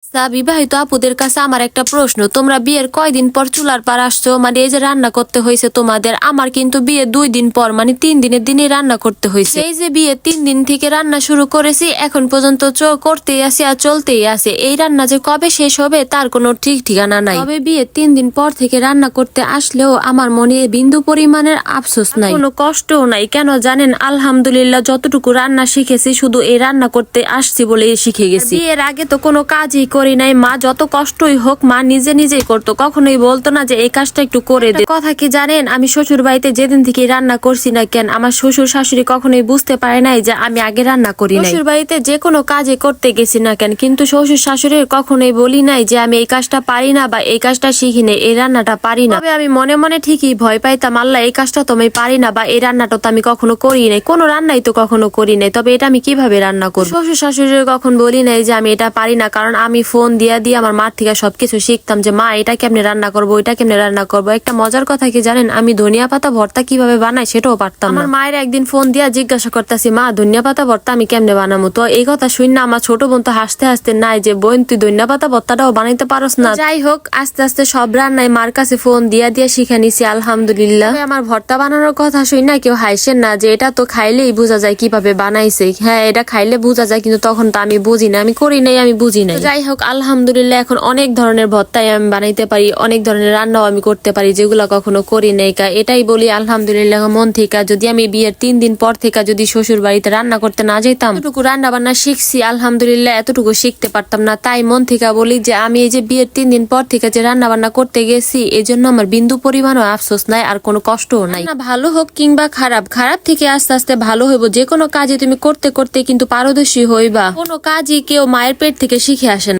বিবাহিত আপুদের কাছে আমার একটা প্রশ্ন, তোমরা বিয়ের কয়দিন পর চুলার পার আসছো? মানে এই যে রান্না করতে হয়েছে তোমাদের, আমার কিন্তু বিয়ে 2 দিন পর, মানে 3 দিনের দিনে রান্না করতে হয়েছে। এই যে বিয়ে 3 দিন থেকে রান্না শুরু করেছি, এখন পর্যন্ত করতেই আসি আর চলতেই আছে। এই রান্না যে কবে শেষ হবে তার কোনো ঠিক ঠিকানা নাই। তবে বিয়ে 3 দিন পর থেকে রান্না করতে আসলেও আমার মনে বিন্দু পরিমাণের আফসোস নাই, কোনো কষ্টও নাই। কেন জানেন? আলহামদুলিল্লাহ, যতটুকু রান্না শিখেছি শুধু এই রান্না করতে আসছি বলে শিখে গেছি। বিয়ের আগে তো কোনো কাজই করি নাই। মা যত কষ্টই হোক মা নিজে নিজেই করতো, কখনোই বলতো না যে এই কাজটা একটু করে দে। কথা কি জানেন, আমি শ্বশুর বাড়িতে যেদিন থেকে রান্না করছি না কেন, আমার শ্বশুর শাশুড়ি কখনোই বুঝতে পারে নাই যে আমি আগে রান্না করি নাই। শ্বশুর বাড়িতে যে কোনো কাজে করতে গেছি না কেন, কিন্তু শ্বশুর শাশুড়ির কখনোই বলি নাই যে আমি এই কাজটা পারি না বা এই কাজটা শিখি নাই, এই রান্নাটা পারি না। তবে আমি মনে মনে ঠিকই ভয় পাইতাম, আল্লাহ এই কাজটা তো আমি পারি না বা এই রান্নাটা তো আমি কখনো করি নাই, কোনো রান্নাই তো কখনো করি নাই, তবে এটা আমি কিভাবে রান্না করবো। শ্বশুর শাশুড়ির কখন বলি নাই যে আমি এটা পারি না, কারণ আমি ফোন দিয়ে আমার মার থেকে সবকিছু শিখতাম যে মা এটা কেমনে রান্না করবো, ওইটা কেমনে রান্না করবো। একটা মজার কথা কি জানেন, আমি ধনিয়া পাতা ভর্তা কিভাবে বানাই সেটাও পারতাম না। আমার মায়ের একদিন ফোন দিয়া জিজ্ঞাসা করতেছি, মা ধনিয়া পাতা ভর্তা আমি কেমনে বানাবো? তো এই কথা শুন না আমার ছোট বোন তো হাসতে হাসতে নাই যে বোন তুই ধনিয়া পাতা ভর্তাটাও বানাইতে পারস না। যাই হোক, আস্তে আস্তে সব রান্নায় মার কাছে ফোন দিয়া শিখে নিছি আলহামদুলিল্লাহ। আমার ভর্তা বানানোর কথা শুন না কেউ হাসেন না যে এটা তো খাইলেই বোঝা যায় কিভাবে বানাইছে। হ্যাঁ, এটা খাইলে বোঝা যায়, কিন্তু তখন তো আমি বুঝি না, আমি করি নাই, আমি বুঝি নাই। যাই হোক, আলহামদুলিল্লাহ এখন অনেক ধরনের ভর্তাই আমি বানাইতে পারি, অনেক ধরনের রান্নাও আমি করতে পারি যেগুলো কখনো করি নাই। এটাই বলি আলহামদুলিল্লাহ মন থেকে। যদি আমি বিয়ের 3 দিন পর থেকে যদি শ্বশুর বাড়িতে রান্না করতে না যেতাম, এতটুকু রান্না বান্না শিখছি আলহামদুলিল্লাহ, এতটুকু শিখতে পারতাম না। তাই মন থেকে বলি যে আমি এই যে বিয়ের 3 দিন পর থেকে যে রান্না বান্না করতে গেছি, এই জন্য আমার বিন্দু পরিমাণও আফসোস নাই আর কোনো কষ্টও নাই। না ভালো হোক কিংবা খারাপ, খারাপ থেকে আস্তে আস্তে ভালো হইব। যে কোনো কাজে তুমি করতে করতে কিন্তু পারদর্শী হইবা। কোনো কাজই কেউ মায়ের পেট থেকে শিখে আসে না।